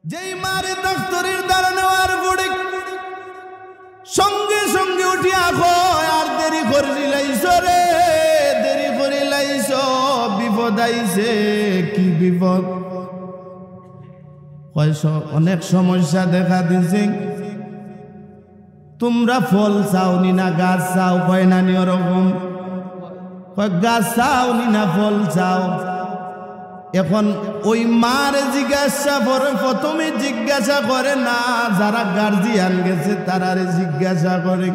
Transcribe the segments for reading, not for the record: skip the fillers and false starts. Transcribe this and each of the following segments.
যেই মারে ডাক্তারের দ্বারা নেওয়ার পরে সঙ্গে সঙ্গে উঠিয়া কয় আর দেরি করে লাইছ রে, দেরি করে লাইছ, বিপদ আইছে। কি বিপদ? অনেক সমস্যা দেখা দিছে। তোমরা ফল চাওনি না গাছ চাও? কয় না নি ওরকম। কয় গাছ চাওনি না ফল চাও? এখন ওই মার জিজ্ঞাসা করে, প্রথমে জিজ্ঞাসা করে না, যারা গার্জিয়ান গেছে তারারে জিজ্ঞাসা করে।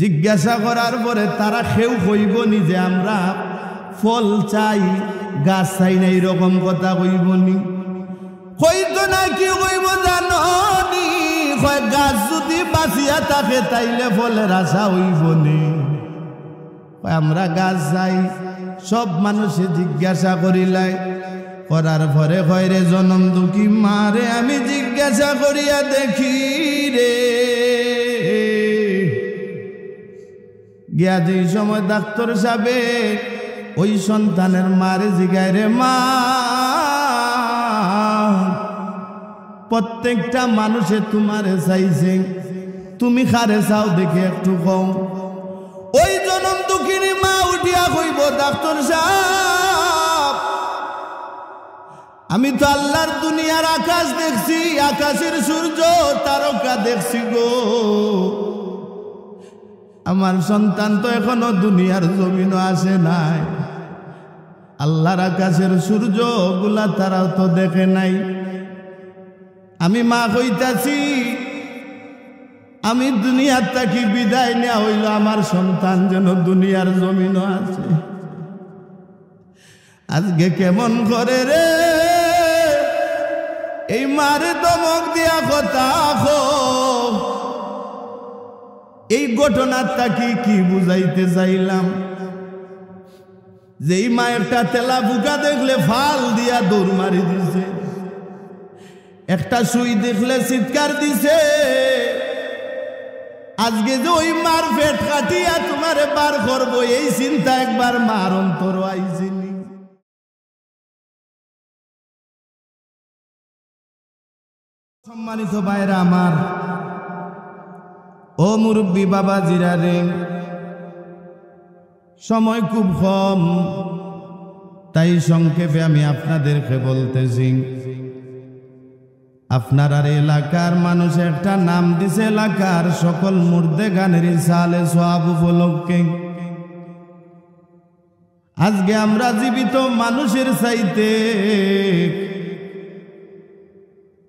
জিজ্ঞাসা করার পরে তারা কেউ কইব নি যে আমরা ফল চাই গাছ চাই না, এইরকম কথা কইব নি? কইতো না, কি কইব জানো নি? কয় গাছ যদি বাঁচিয়া থাকে তাইলে ফলের আশা হইব নি। আমরা গাছ চাই। সব মানুষে জিজ্ঞাসা করিলাই, করার পরে কয় রে জনম দুঃখী মারে আমি জিজ্ঞাসা করিয়া দেখি রে। গিয়া যেই সময় ডাক্তার সাহেবে ওই সন্তানের মারে জিগায়, রে মা, প্রত্যেকটা মানুষে তোমারে চাইছে, তুমি কারে চাও দেখে একটু কও। ওই জনম দুঃখিনী মা উঠিয়া কইব, ডাক্তার সাহেব, আমি তো আল্লাহর দুনিয়ার আকাশ দেখছি, আকাশের সূর্য তারকা দেখছি গো। আমার সন্তান তো এখনো দুনিয়ার জমিনও আসে নাই, আল্লাহর আকাশের সূর্য গুলা তারাও তো দেখে নাই। আমি মা কইতাছি, আমি দুনিয়ার থাকি বিদায় নেওয়া হইল, আমার সন্তান যেন দুনিয়ার জমিনও আছে। আজকে কেমন করে রে এই মারে দমক দিয়া কথা কো। এই ঘটনার থাকি কি বুঝাইতে চাইলাম, যে এই মা একটা তেলা বুকা দেখলে ফাল দিয়া দৌড় মারি দিছে, একটা সুই দেখলে চিৎকার দিছে। আজকে যে ওই মার পেট কাটিয়া তোমারে বার করবো, এই চিন্তা একবার মার অন্তর আইছিনি? সম্মানিত ভাইরা আমার, ও মুরব্বী বাবা জিরারে, সময় খুব কম, তাই সংক্ষেপে আমি আপনাদেরকে বলতেছি। আপনার আর এলাকার মানুষ একটা নাম দিছে এলাকার সকল মুর্দে গানের সালে সওয়াব উপলক্ষে। আজকে আমরা জীবিত মানুষের চাইতে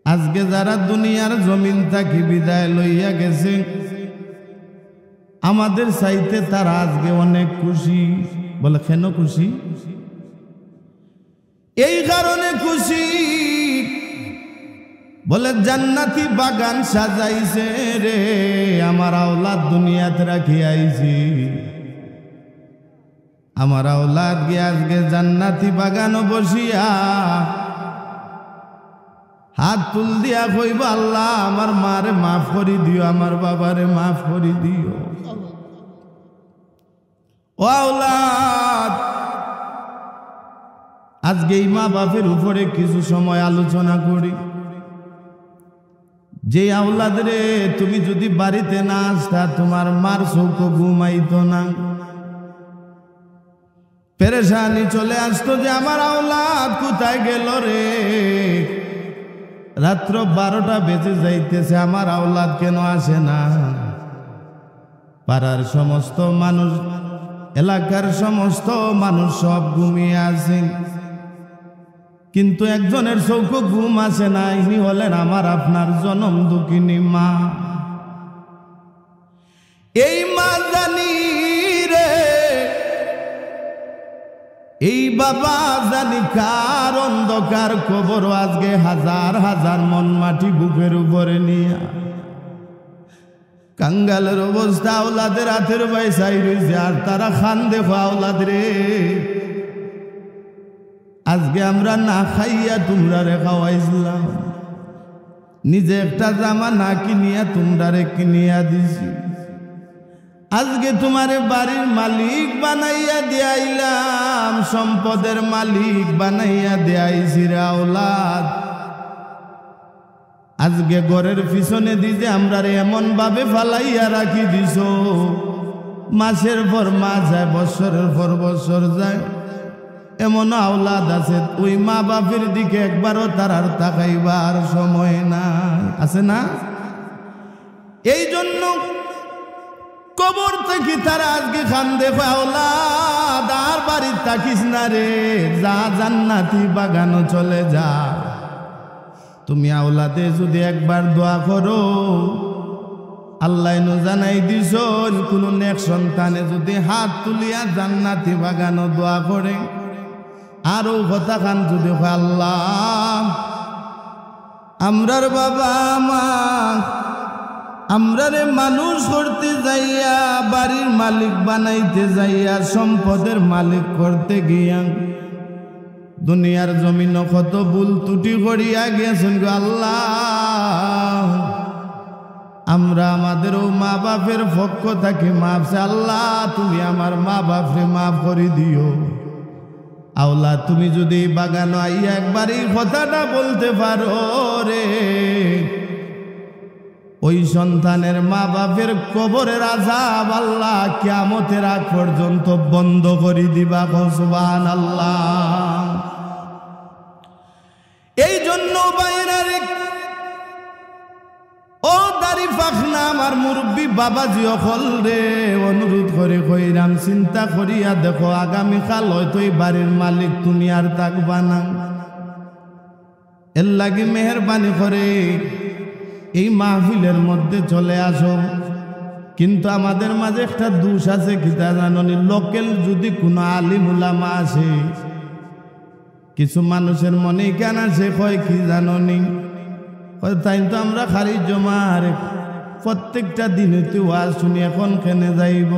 আজকে যারা দুনিয়ার জমিন থাকি বিদায় লইয়া গেছে, আমাদের চাইতে তারা আজকে অনেক খুশি। বলে কেন খুশি? এই কারণে খুশি, বলে জান্নাতি বাগান সাজাইছে রে, আমার আওলাদ দুনিয়াতে রাখি আইছি। আমার আওলাদ গিয়ে আজকে জান্নাতি বাগান বসিয়া হাত তুল দিয়া কইব, আল্লাহ আমার মারে মাফ করি দিও, আমার বাবারে মাফ করি দিও। ও আওলাদ, আজকে এই মা বাপের উপরে কিছু সময় আলোচনা করি। যে আওলাদ রে, তুমি যদি বাড়িতে না আসতা তোমার মার চৌকো ঘুমাইতো না, পেরেশানি চলে আসতো যে আমার আওলাদ কোথায় গেল রে। রাত্র 12টা বেজে যাইতেছে, আমার আওলাদ কেন আসে না? পাড়ার সমস্ত মানুষ, এলাকার সমস্ত মানুষ সব ঘুমিয়ে আছেন, কিন্তু একজনের চৌকো ঘুম আসে না। ইনি হলেন আমার আপনার জনম দুঃখিনী মা। এই মা জানি রে, এই বাবা জানি কার অন্ধকার কবর আজকে হাজার হাজার মন মাটি বুকের উপরে নিয়া কাঙ্গালের অবস্থা, আওলাদের হাতের বাইসাই রয়েছে, আর তারা খান দেখো আওলাদ রে। আজকে আমরা না খাইয়া তোমরা রে খাওয়াইছিলাম, নিজে একটা জামা না কিনিয়া তোমরা রে কিনিয়া দিছি। আজকে তোমারে বাড়ির মালিক বানাইয়া দিয়াইলাম, সম্পদের মালিক বানাইয়া দিয়াইছি রে আওলাদ। আজকে ঘরের পিছনে দিতে আমরা এমন ভাবে ফালাইয়া রাখি দিছ, মাসের পর মাস যায়, বছরের পর বছর যায়, এমন আওলাদ আছে ওই মা বাপের দিকে একবারও তারার তাকাইবার সময় নাই, আছে না? এই জন্য কবর থেকে তারা আজকে খান দেখো, আওলাদ আর বাড়ির থাকিস না রে, যা জান্নাতি বাগানো চলে যা। তুমি আওলাদে যদি একবার দোয়া করো, আল্লাহ জানাই দিস কোন নেক সন্তানে যদি হাত তুলিয়া জান্নাতি বাগানো দোয়া করে, আরো কথা খান যদি আল্লাহ আমরার বাবা মা আমরারে মানুষ করতে যাইয়া, বাড়ির মালিক বানাইতে যাইয়া, সম্পদের মালিক করতে গিয়া দুনিয়ার জমিন কত ভুল ত্রুটি করিয়া গেছেন গো আল্লাহ। আমরা আমাদের ও মা বাপের পক্ষ থেকে মাফ চাই, আল্লাহ তুমি আমার মা বাপরে মাফ করে দিও। আওলা তুমি যদি বাগানো আইয়া একবার এই কথাটা বলতে পারো রে, ওই সন্তানের মা বাপের কবরের আযাব আল্লাহ কিয়ামতের আগ পর্যন্ত বন্ধ করে দিবা। সুবহানাল্লাহ। এই জন্য বাইরে ও দাড়ি পাখনা আমার মুরব্বী বাবাজি অকল রে, অনুরোধ করে কইরাম চিন্তা করিয়া দেখো, আগামীকাল হয়তো এই বাড়ির মালিক তুমি আর থাকবা না। এর লাগি মেহরবানি করে এই মাহফিলের মধ্যে চলে আসো। কিন্তু আমাদের মাঝে একটা দোষ আছে, কিতা জাননি, লোকাল যদি কোনো আলিম উলামা আসে, কিছু মানুষের মনে কেন আসে কয় কি জাননি, তাই তো আমরা খালি জমার প্রত্যেকটা দিনে তুই ওয়াজ শুনি, এখন কেনে যাইব।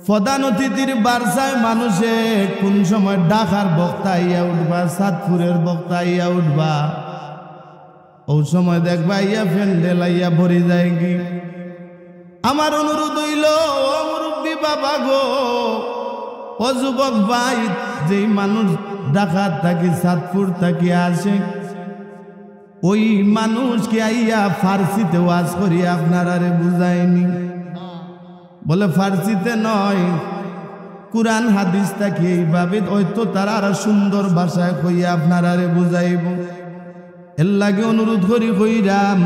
প্রধান অতিথির বারসায় মানুষে কোন সময় ঢাকার বক্তা ইয়া উঠবা, সাতপুরের বক্তা ইয়া উঠবা, ও সময় দেখবা ইয়া ফ্যান্ডেল ইয়া ভরি যায় কি। আমার অনুরোধ হইল ও মুরব্বী বাবা গো, ও যুবক ভাই, যেই মানুষ ঢাকা থাকি সাতপুর থাকি আসে, ওই মানুষকে আইয়া ফার্সিতে ওয়াজ করিয়া আপনারারে বুঝায়নি। বলে ফার্সিতে নয়, কুরআন হাদিস থাকি এইভাবে হয়তো তারা আরো সুন্দর ভাষায় কইয়া আপনারারে বুঝাইব। এর লাগে অনুরোধ করি কইরাম,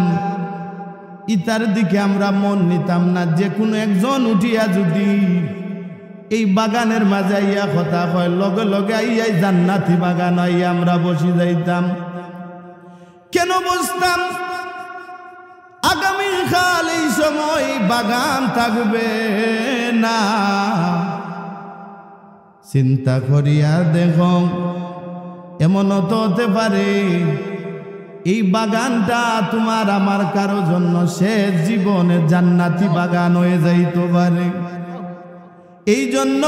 ইতার দিকে আমরা মন নিতাম না। যে কোনো একজন উঠিয়া যদি এই বাগানের মাঝে আইয়া কথা কয়, লগে লগে আইয়াই জান্নাতি বাগান আইয়া আমরা বসে যাইতাম। কেন বসতাম? আগামীকাল এই সময় বাগান থাকবে না। চিন্তা করিয়া দেখো, এমনও তো হতে পারে এই বাগানটা তোমার আমার কারো জন্য শেষ জীবনে জান্নাতি বাগান হয়ে যাইতে পারে। এই জন্য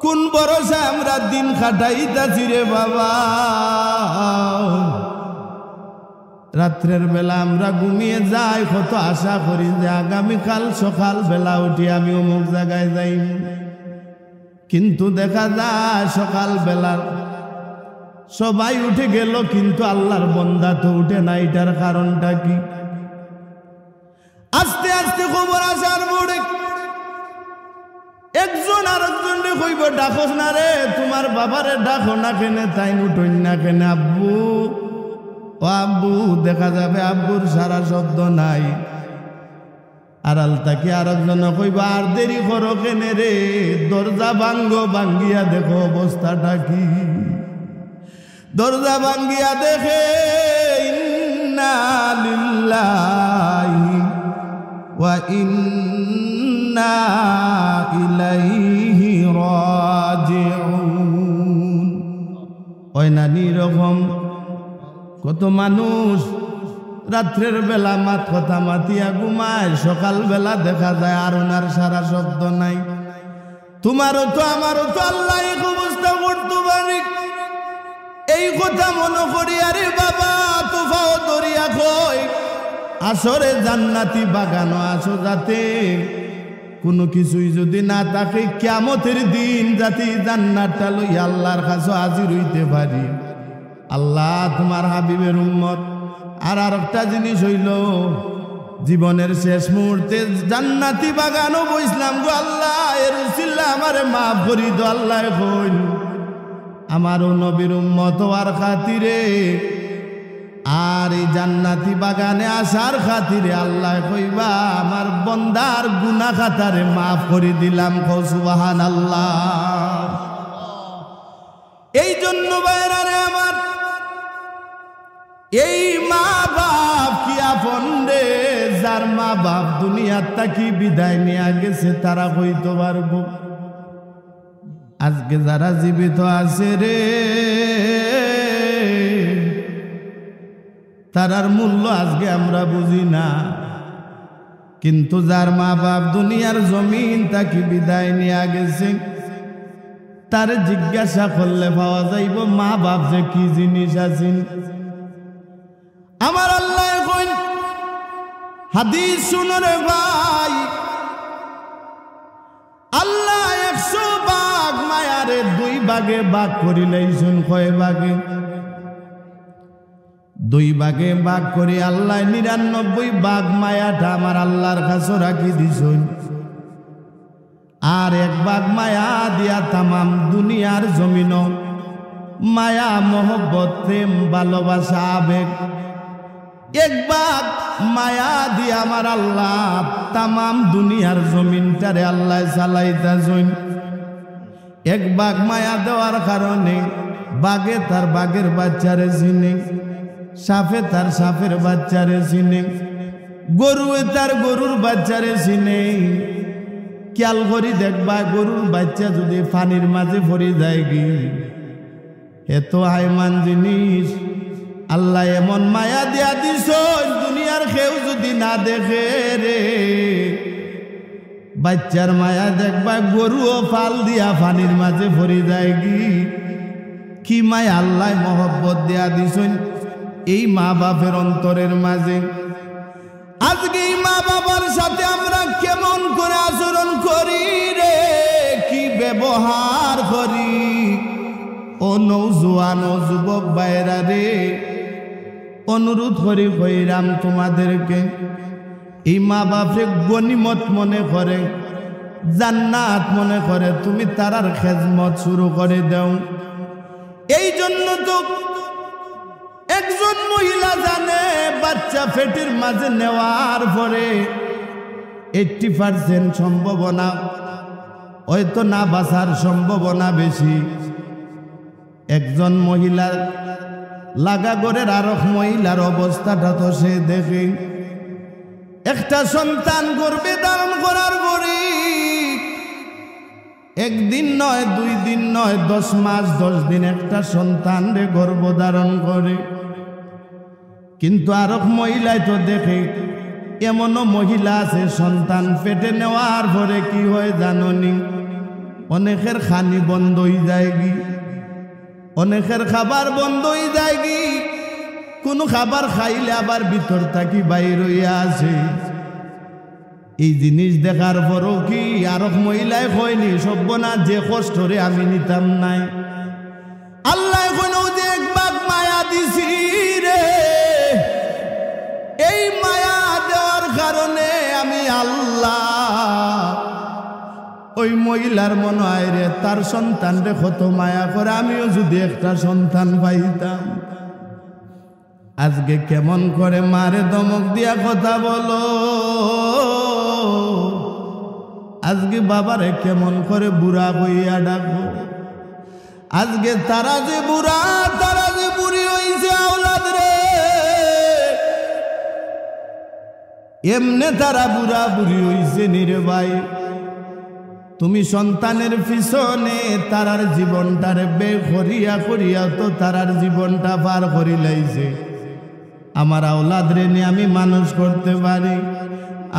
কোন ভরসা আমরা দিন কাটাইতাছি রে বাবা। রাত্রের বেলা আমরা ঘুমিয়ে যাই, কত আশা করি যে আগামীকাল সকাল বেলা উঠি আমি অমুক জায়গায় যাই, কিন্তু দেখা যায় সকাল বেলা সবাই উঠে গেল, কিন্তু আল্লাহর বান্দা তো উঠে না। এটার কারণটা কি? আস্তে আস্তে খবর আসার পরে একজন আরেকজনকে কইব, ডাকস না রে, তোমার বাবারে ডাকো না কেনে, তাই উঠোন না কেনে, আব্বু ও আব্বু। দেখা যাবে আব্বুর সারা শব্দ নাই। আড়াল তাকে আরেকজন কইব, আর দেরি করো কেনে রে, দরজা ভাঙ্গো, ভাঙ্গিয়া দেখো অবস্থাটা কি। দরজা ভাঙ্গিয়া দেখে ইন্না লিল্লাহি ওয়া ইন্না ইলাইহি রাজিউন। ওই নানি রকম কত মানুষ রাত্রের বেলা মাত কথা মাতিয়া ঘুমায়, সকাল বেলা দেখা যায় আর ওনার সারা শব্দ নাই। তোমারও তো আমারও তো আল্লাহ এক অবস্থা করতে পারি। এই কথা মনে করি, আরে বাবা তোফাও দরিয়া কই, আসরে জান্নাতি বাগানো আসো, যাতে কোনো কিছুই যদি না থাকে কিয়ামতের দিন যাতে জান্নাতটা লই আল্লাহর কাছে হাজির হইতে পারি। আল্লাহ তোমার হাবিবের উম্মত আর আরেকটা জিনিস হইল জীবনের শেষ মুহূর্তে জান্নাতি বাগানও বইসলাম গো আল্লাহ এর উসিলা আমারে মাফ করি দো আল্লাহ কইল আমারও নবীর উম্মত হওয়ার খাতিরে আর এই জান্নাতি বাগানে আসার খাতিরে আল্লাহ কইবা আমার বন্দার গুনাহ খাতারে মাফ করে দিলাম কও সুবহানাল্লাহ। এই জন্য বাইরারে আমার এই মা বাপ কি আপন রে যার মা বাপ দুনিয়ার থাকি বিদায় নিয়ে গেছে তারা কইতে পারবো আজকে যারা জীবিত আছে রে তারার মূল্য আজকে আমরা বুঝি না, কিন্তু যার মা বাপ দুনিয়ার জমিন তাকে বিদায় নিয়ে গেছে তার জিজ্ঞাসা করলে পাওয়া যাইব মা বাপ যে কি জিনিস আছেন। আমার আল্লাহ কইন হাদিস শুনো রে ভাই, আল্লাহ 100 ভাগ মায়ারে 2 ভাগে ভাগ করিলেইছেন। কয় ভাগে? 2 ভাগে ভাগ করি আল্লাহ 99 ভাগ মায়াটা আমার আল্লাহর কাছে রাখি দিছেন, আর 1 ভাগ মায়া দিয়া তামাম দুনিয়ার জমিন মায়া মোহব্বত প্রেম ভালোবাসা আবেগ 1 ভাগ মায়া দিয়া আমার আল্লাহ তামাম দুনিয়ার জমিনটারে আল্লাহ চালাইতাছেন। 1 ভাগ মায়া দেওয়ার কারণে বাঘে তার বাঘের বাচ্চারে চিনে, সাপে তার সাপের বাচ্চারে চিনে, গরুয়ে তার গরুর বাচ্চারে চিনে। খেয়াল করি দেখবা গরুর বাচ্চা যদি পানির মাঝে পড়ে যায় কি এত হাইমান জিনিস আল্লাহ এমন মায়া দিয়া দিছ দুনিয়ার কেউ যদি না দেখে রে বাচ্চার মায়া দেখবা গরুও ফাল দিয়া পানির মাঝে পড়ে যায় কি মায়া আল্লাহ মহব্বত দিয়া দিছেন এই মা বাপের অন্তরের মাঝে। আজকে এই মা বাবার সাথে আমরা কেমন করে আচরণ করি রে, কি ব্যবহার করি। ও নৌজওয়ান ও যুবক ভাইরা রে, অনুরোধ করি কইরাম তোমাদেরকে এই মা বাপরে গনিমত মনে করে, জান্নাত মনে করে তুমি তারার খেজমত শুরু করে দাও। এই জন্য তো একজন মহিলা জানে বাচ্চা পেটের মাঝে নেওয়ার পরে 80% সম্ভাবনা হয়তো না বাঁচার সম্ভাবনা বেশি। একজন মহিলার লাগা ঘরের আরেক মহিলার অবস্থাটা তো সে দেখে। একটা সন্তান গর্ভে ধারণ করার পরে 1 দিন নয় 2 দিন নয় 10 মাস 10 দিন একটা সন্তান রে গর্ভধারণ করে, কিন্তু আরেক মহিলায় তো দেখে এমনও মহিলা আছে সন্তান পেটে নেওয়ার পরে কি হয় জাননি, অনেকের খানি বন্ধ হয়ে যায় গি, অনেকের খাবার বন্ধ হয়ে যায় গি, কোনো খাবার খাইলে আবার ভিতর থাকি বাইর হইয়া আসে। এই জিনিস দেখার পরও কি আরেক মহিলায় কয়নি সব্যনা যে কষ্টরে আমি নিতাম নাই। আল্লাহ কইনও যে 1 ভাগ মায়া দিছি রে, এই মায়া দেওয়ার কারণে আমি আল্লাহ ওই মহিলার মনে হয় রে তার সন্তান রে কত মায়া করে, আমিও যদি একটা সন্তান পাইতাম। আজকে কেমন করে মারে দমক দিয়া কথা বলো, আজকে বাবারে কেমন করে বুড়া বইয়া ডাকো। আজকে তারা যে বুড়া তারা যে বুড়ি হইছে আওলাদ রে, এমনে তারা বুড়া বুড়ি হইছে নিরে ভাই। তুমি সন্তানের পিছনে তারার জীবনটারে বে করিয়া করিয়া তো তারার জীবনটা পার করি লাইছে। আমার আওলাদ রে নিয়ে আমি মানুষ করতে পারি,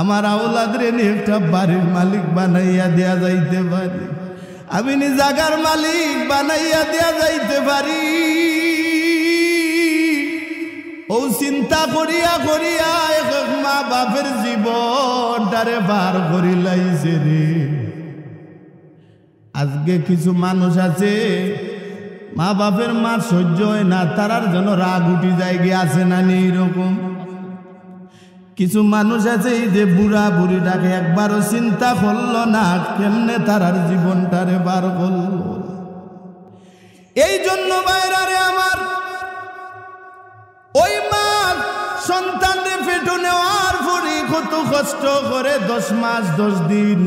আমার আওলাদ রে নিয়ে একটা বাড়ির মালিক বানাইয়া দেয়া যাইতে পারি, আমি নি জাগার মালিক বানাইয়া দেয়া যাইতে পারি। ও চিন্তা করিয়া করিয়া এক মা বাপের জীবনটারে পার করি লাইছে রে। আজকে কিছু মানুষ আছে মা বাপের মা সহ্য হয় না, তারার জন্য রাগ উঠি যায় গিয়ে আছে না নেই এরকম কিছু মানুষ আছে এই যে বুড়া বুড়িটাকে একবারও চিন্তা করলো না কেমনে তারার জীবনটারে বার করলো। এই জন্য বাইরে আমার ওই মা সন্তানরে পেটে নেওয়ার পরে কত কষ্ট করে 10 মাস 10 দিন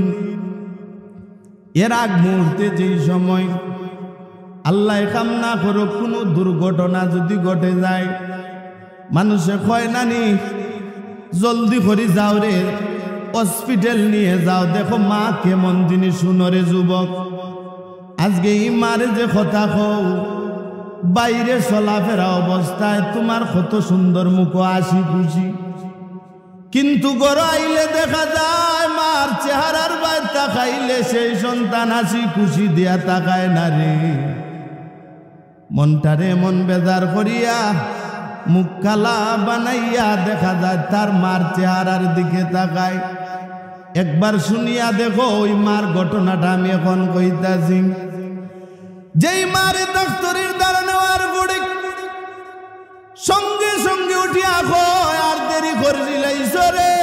এর আগ মুহূর্তে যেই সময় আল্লাহ কামনা করো কোনো দুর্ঘটনা যদি ঘটে যায়, মানুষে কয় নানি জলদি করে যাও রে, হসপিটাল নিয়ে যাও, দেখো মা কেমন জিনিস শুনো রে যুবক। আজকে এই মারে যে কথা কও, বাইরে চলাফেরা অবস্থায় তোমার কত সুন্দর মুখ হাসি খুশি, কিন্তু ঘর আইলে দেখা যায় মার চেহারার বাইরে তাকাইলে সেই সন্তান হাসি খুশি দিয়া তাকায় না রে। মনটারে মন বেজার করিয়া মুখ কালা বানাইয়া দেখা যায় তার মার চেহারার দিকে তাকায়। একবার শুনিয়া দেখো ওই মার ঘটনাটা আমি এখন কইতাছি। যেই মারে ডাক্তারের দ্বারা নেওয়ার পরে সঙ্গে সঙ্গে উঠিয়া কয় আর দেরি করিলাইছ রে,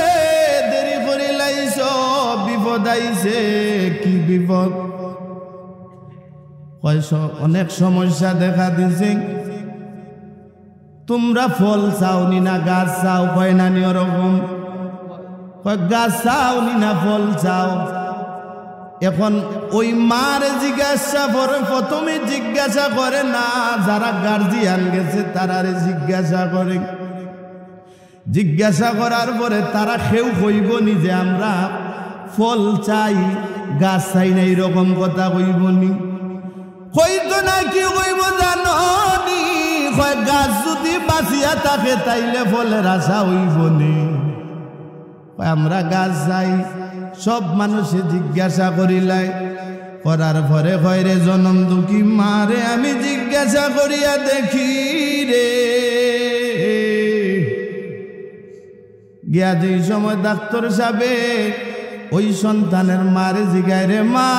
দেরি করিলাইছ, বিপদ আইছে। কি বিপদ? অনেক সমস্যা দেখা দিছে, তোমরা ফল চাওনি না গাছ চাও? কয় নানি ওরকম, কয় গাছ চাওনি না ফল চাও? এখন ওই মার জিজ্ঞাসা করে, প্রথমে জিজ্ঞাসা করে না, যারা গার্জিয়ান গেছে তারারে জিজ্ঞাসা করে। জিজ্ঞাসা করার পরে তারা কেউ কইব নি যে আমরা ফল চাই গাছ চাই না, এইরকম কথা কইব নি? কইতো না কি কইব জানো নি? কয় গাছ যদি বাঁচিয়া থাকে তাইলে ফলের আশা হইব নি। আমরা গাছ চাই। সব মানুষে জিজ্ঞাসা করিলাই, করার পরে কয় রে জনম দুঃখী মারে আমি জিজ্ঞাসা করিয়া দেখি রে। গিয়া যেই সময় ডাক্তার সাহেবে ওই সন্তানের মারে জিগায়, রে মা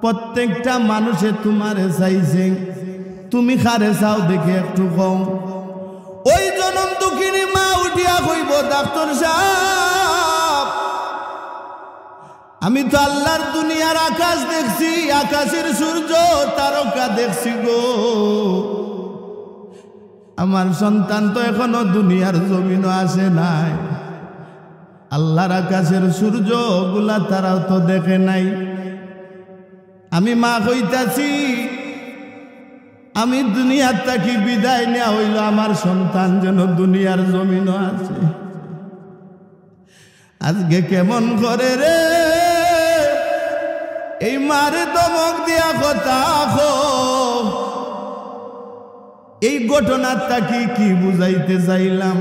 প্রত্যেকটা মানুষে তোমারে চাইছে, তুমি কারে চাও দেখে একটু কও। ওই জনম দুঃখিনী মা উঠিয়া কইব, ডাক্তার সাহেব আমি তো আল্লাহর দুনিয়ার আকাশ দেখছি, আকাশের সূর্য তারকা দেখছি গো, আমার সন্তান তো এখনো দুনিয়ার জমিনও আসে নাই, আল্লাহর আকাশের সূর্য গুলা তারাও তো দেখে নাই। আমি মা কইতাছি আমি দুনিয়ার থাকি বিদায় নেওয়া হইল, আমার সন্তান যেন দুনিয়ার জমিনও আছে। আজকে কেমন করে রে এই মারে দমক দিয়া কথা কো। এই ঘটনার থাকি কি বুঝাইতে চাইলাম,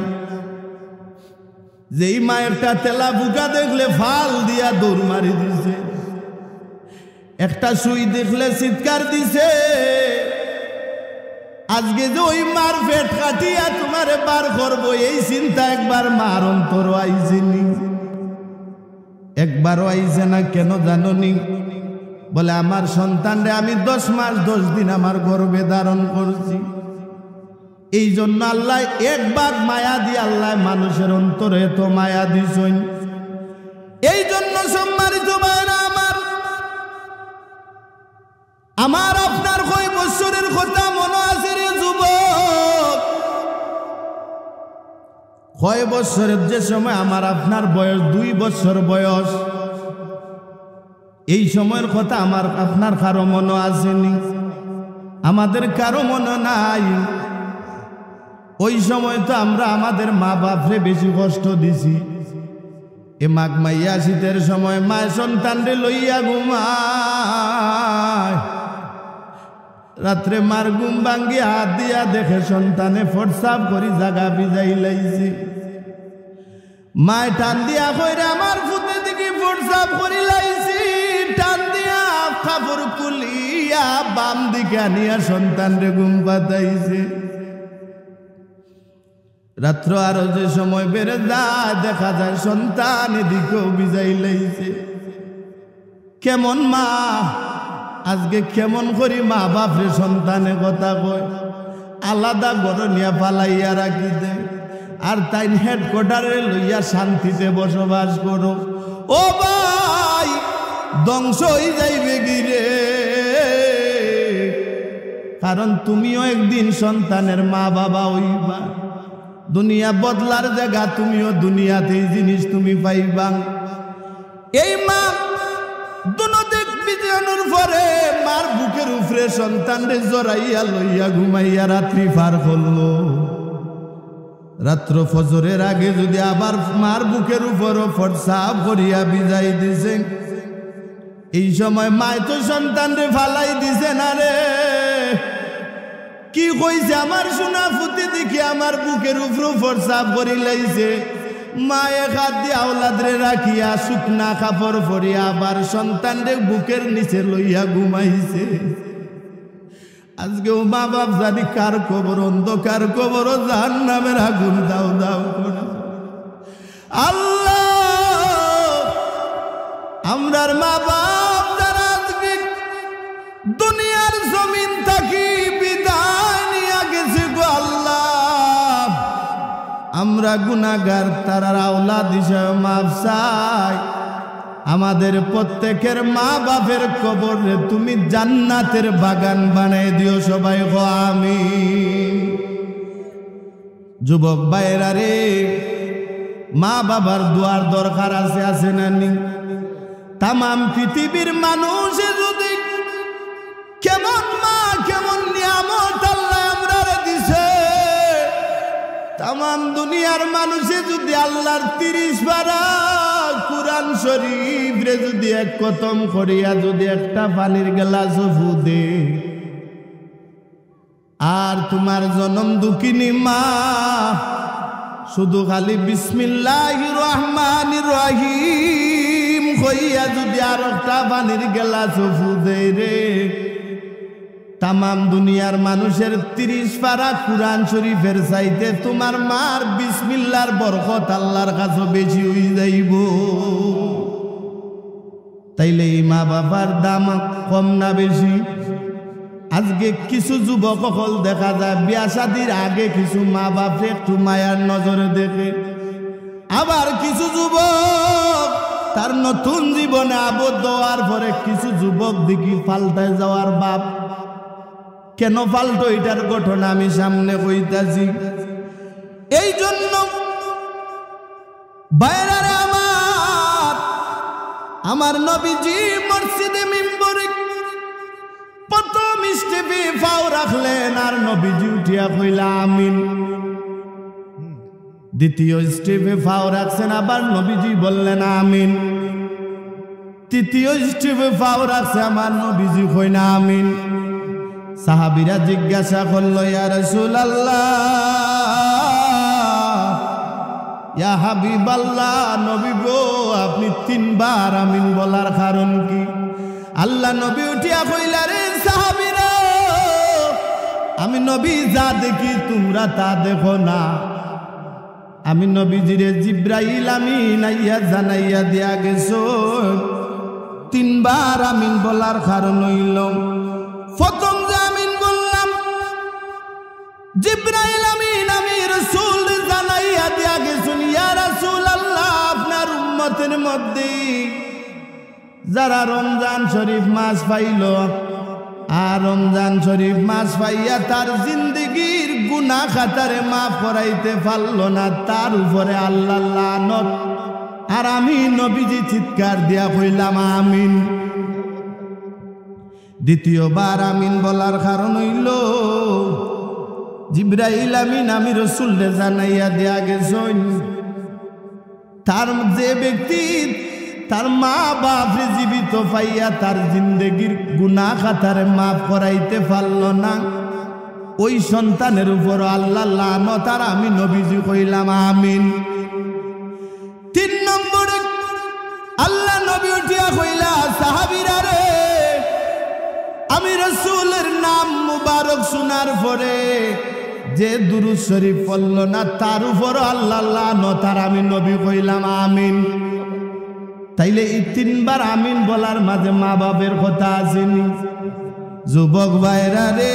যে এই মা একটা তেলা বুকা দেখলে ফাল দিয়া দৌড় মারি দিছে, একটা সুই দেখলে চিৎকার দিছে। আজকে যে ওই মার পেট কাটিয়া তোমারে বার করবো এই চিন্তা একবার মার অন্তর আইসেনি? একবারও আইসে না। কেন জানো নি? বলে আমার সন্তানরে আমি 10 মাস 10 দিন আমার গর্ভে ধারণ করছি, এই জন্য আল্লাহ এক ভাগ মায়া দিয়ে আল্লাহ মানুষের অন্তরে এত মায়া দিছেন। এই জন্য সম্মানিত ভাইরা আমার আপনার কয় বছরের কথা মনে আছে রে যুবক? কয় বছরের যে সময় আমার আপনার বয়স 2 বছর বয়স, এই সময়ের কথা আমার আপনার কারো মনে আসেনি? আমাদের কারো মনে নাই। ওই সময় তো আমরা আমাদের মা বাপরে বেশি কষ্ট দিছি। এ মাঘ মাইয়া শীতের সময় মা সন্তানরে লইয়া ঘুমায়, রাত্রে মার ঘুম ভাঙ্গি হাত দিয়া দেখে সন্তানে ফটসাপ করি জাগা ভিজাই লাইছে। মায় টান দিয়া কইরে আমার ফুতে দিকে ফটসাপ করি লাইছি, টান দিয়া কাপড় খুলিয়া বাম দিকে আনিয়া সন্তানরে ঘুম পাতাইছে। রাত্র আরো যে সময় বেড়ে যায় দেখা যায় সন্তান এদিকেও ভিজাই লাইছে। কেমন মা আজকে কেমন করি মা বাপরে সন্তানে কথা কয়, আলাদা ঘর নিয়ে পালাইয়া রাখি দে, আর তাই হেডকোয়ার্টারে লইয়া শান্তিতে বসবাস করো। ও ভাই, ধ্বংস হয়ে যাইবে গিরে, কারণ তুমিও একদিন সন্তানের মা বাবা হইবা। দুনিয়া বদলার জায়গা, তুমিও দুনিয়াতে এই জিনিস তুমি পাইবা। এই মা দুনোদিক বিজানোর পরে মার বুকের উপরে সন্তানরে জড়াইয়া লইয়া ঘুমাইয়া রাত্রি পার করলো। রাত্র ফজরের আগে যদি আবার মার বুকের উপরও ফরসাব করিয়া বিজাই দিছে, এই সময় মায় তো সন্তানরে ফালাই দিছে না রে। কি কইছে আমার সোনা ফুটি দেখি আমার বুকের উপরও ফরসাব করি লাইছে। মায়ে হাত দিয়ে আওলাদরে রাখিয়া শুকনা কাপড় পরিয়া আবার সন্তানরে বুকের নিচে লইয়া ঘুমাইছে। আজকেও মা বাপ জানি কার কবর, অন্ধকার কবর, জাহান্নামের আগুন দাও দাও করে। আল্লাহ, আমরার মা বাপ যারা আজকে দুনিয়ার জমিন থাকি বিদায় নিয়ে গেছে গো আল্লাহ, আমরা গুনাহগার, তারার আওলাদ হিসেবে মাফ চাই। আমাদের প্রত্যেকের মা বাপের কবরে তুমি জান্নাতের বাগান বানাই দিও, সবাই গো আমিন। যুবক ভাইরা রে, মা বাবার দোয়ার দরকার আছে না নি? তামাম পৃথিবীর মানুষ যদি কেমন মা কেমন নিয়ামত আল্লাহ আমরারে দিছে, তামাম দুনিয়ার মানুষে যদি আল্লাহর 30 পারা কুরআন শরীফ রে যদি এক খতম করিয়া যদি একটা পানির গ্লাস ফুদে, আর তোমার জনম দুঃখিনী মা শুধু খালি বিসমিল্লাহির রহমানির রহিম কইয়া যদি আর একটা পানির গ্লাস ফুদে রে, তামাম দুনিয়ার মানুষের 30 পারা কুরআন শরীফের চাইতে তোমার মার বিসমিল্লাহর বরকত আল্লাহর কাছে বেশি হয়ে যাইব। তাইলে এই মা বাবার দাম কম না বেশি? আজকে কিছু যুবক সকল দেখা যায় বিয়া শাদির আগে কিছু মা বাপরে একটু মায়ার নজরে দেখে, আবার কিছু যুবক তার নতুন জীবনে আবদ্ধ হওয়ার পরে কিছু যুবক দেখি পাল্টায় যাওয়ার বাপ। কেন পাল্টো, এটার ঘটনা আমি সামনে কইতাছি। এই জন্য বাইরে আমার নবীজি মসজিদে মিম্বরে প্রথম স্টেপে পাও রাখলেন, আর নবীজি উঠিয়া কইলা আমিন। দ্বিতীয় স্টেপে পাও রাখছেন, আবার নবীজি বললেন আমিন। তৃতীয় স্টেপে পাও রাখছে, আমার নবীজি কইনা আমিন। সাহাবীরা জিজ্ঞাসা করলো, ইয়া রাসূলুল্লাহ, ইয়া হাবিবাল্লাহ, নবী গো আপনি 3 বার আমিন বলার কারণ কি? আল্লাহ নবী উঠিয়া কইলা, রে সাহাবীরা, আমি নবী যা দেখি তোমরা তা দেখো না। আমি নবীজিরে জিব্রাইল আমিন আইয়া জানাইয়া দিয়া গেছো। 3 বার আমিন বলার কারণ হইল, প্রথম যে আমিন বললাম জিব্রাইল আমিন আমি রাসূল জানাইয়া দিয়া গেছুন, ইয়া রাসূলুল্লাহ, আপনার উম্মতের মধ্যে যারা রমজান শরীফ মাস পাইল, আর রমজান শরীফ মাস পাইয়া তার জিন্দেগীর গুনাহ খাতারে মাফ করাইতে পারল না, তার উপরে আল্লাহ লানত। আর আমি নবীজি চিৎকার দিয়া কইলাম আমিন। দ্বিতীয়বার আমিন বলার কারণ হইল, জিব্রাইল আমিন আমি রাসূলকে জানাইয়া দেয়া গেছেন, তার যে ব্যক্তি তার মা বাপরে জীবিত পাইয়া তার জিন্দেগীর গুনাহ খাতারে মাফ করাইতে পারল না, ওই সন্তানের উপর আল্লাহ লানত। আর আমি নবীজি কইলাম আমিন। 3 নম্বরে আল্লাহ নবী উঠিয়া কইলা, সাহাবীরা রে, আমি রাসূলের নাম মুবারক শোনার পরে যে দুরূদ শরীফ পড়ল না, তার উপর আল্লাহ লানত। আর আমি নবী কইলাম আমিন। তাইলে এই 3 বার আমিন বলার মাঝে মা বাপের কথা আসেনি? যুবক ভাইরা রে,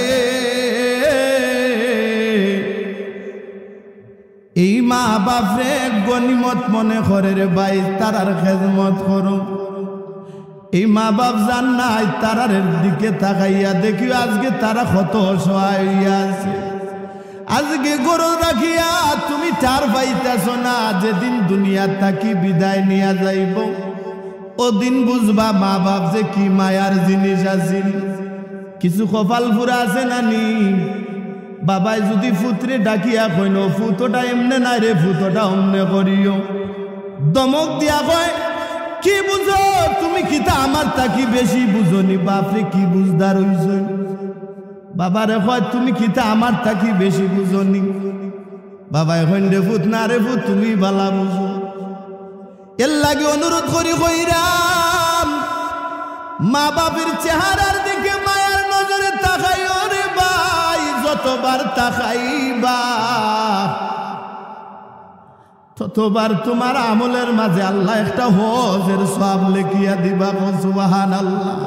এই মা বাপরে গনিমত মনে করে রে ভাই, তারার খেদমত করো। এই মা বাপ জান নাই, তারার দিকে তাকাইয়া দেখিও আজকে তারা কত অসহায় হইয়া আছে। আজকে গরু রাখিয়া তুমি টার পাইতেছ না, যেদিন দুনিয়া থাকি বিদায় নিয়া যাইব ওদিন বুঝবা মা বাপ যে কি মায়ার জিনিস আছিল। কিছু কপাল পুরা আছে নানি, বাবাই যদি ফুতরে ডাকিয়া কইন ফুতোটা এমনে নাই রে, ফুতোটা অমনে করিও, দমক দিয়া কয় কি বুঝো তুমি, কিতা আমার তাকি বেশি বুঝনি। বাপরে কি বুঝদার হইছ, বাবারে কয় তুমি কিতা আমার তাকি বেশি বুঝনি। বাবা এখন রে ফুত না রে ফুত, তুমি বালা বুঝো। এর লাগে অনুরোধ করি কইরাম, মা বাপের চেহারার দিকে মায়ার নজরে তাকাইও রে ভাই। যতবার তাকাইবা ততবার তোমার আমলের মাঝে আল্লাহ একটা হজের সওয়াব লিখিয়া দিবা। সুবহানাল্লাহ।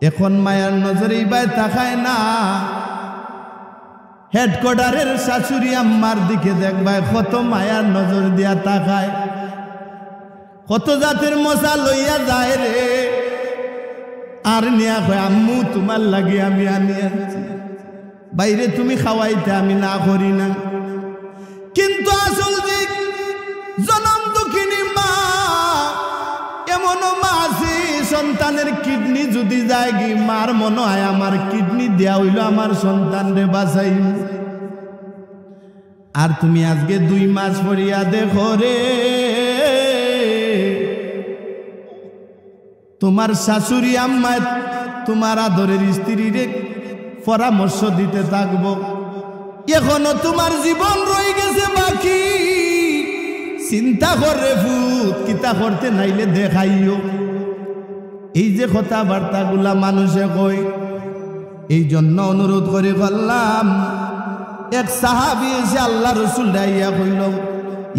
এখন মায়ার নজরে ভাই তাকায় না, হেডকোয়ার্টারের শাশুড়ি আম্মার দিকে দেখবাই কত মায়ার নজর দিয়া তাকায়, কত জাতের মশা লইয়া যায় রে, আর নিয়া কয় আম্মু তোমার লাগে আমি আনি আনছি, বাইরে তুমি খাওয়াইতে আমি না করি না। কিন্তু আসল যে জনম দুঃখিনী মা, এমনও মা আছে সন্তানের কিডনি যদি যায় কি মার মনে হয় আমার কিডনি দেয়া হইল আমার সন্তান রে বাঁচাই। আর তুমি আজকে 2 মাস পড়িয়া দেখো রে, তোমার শাশুড়ি আম্মায় তোমার আদরের স্ত্রী রে পরামর্শ দিতে থাকবো, এখনো তোমার জীবন রয়ে গেছে বাকি, চিন্তা করে ফুত কিতা করতে নাইলে দেখাইও। এই যে কথাবার্তা গুলা মানুষে কই, এই জন্য অনুরোধ করে বললাম। এক সাহাবী এসে আল্লাহ রসুল ডাইয়া কইল,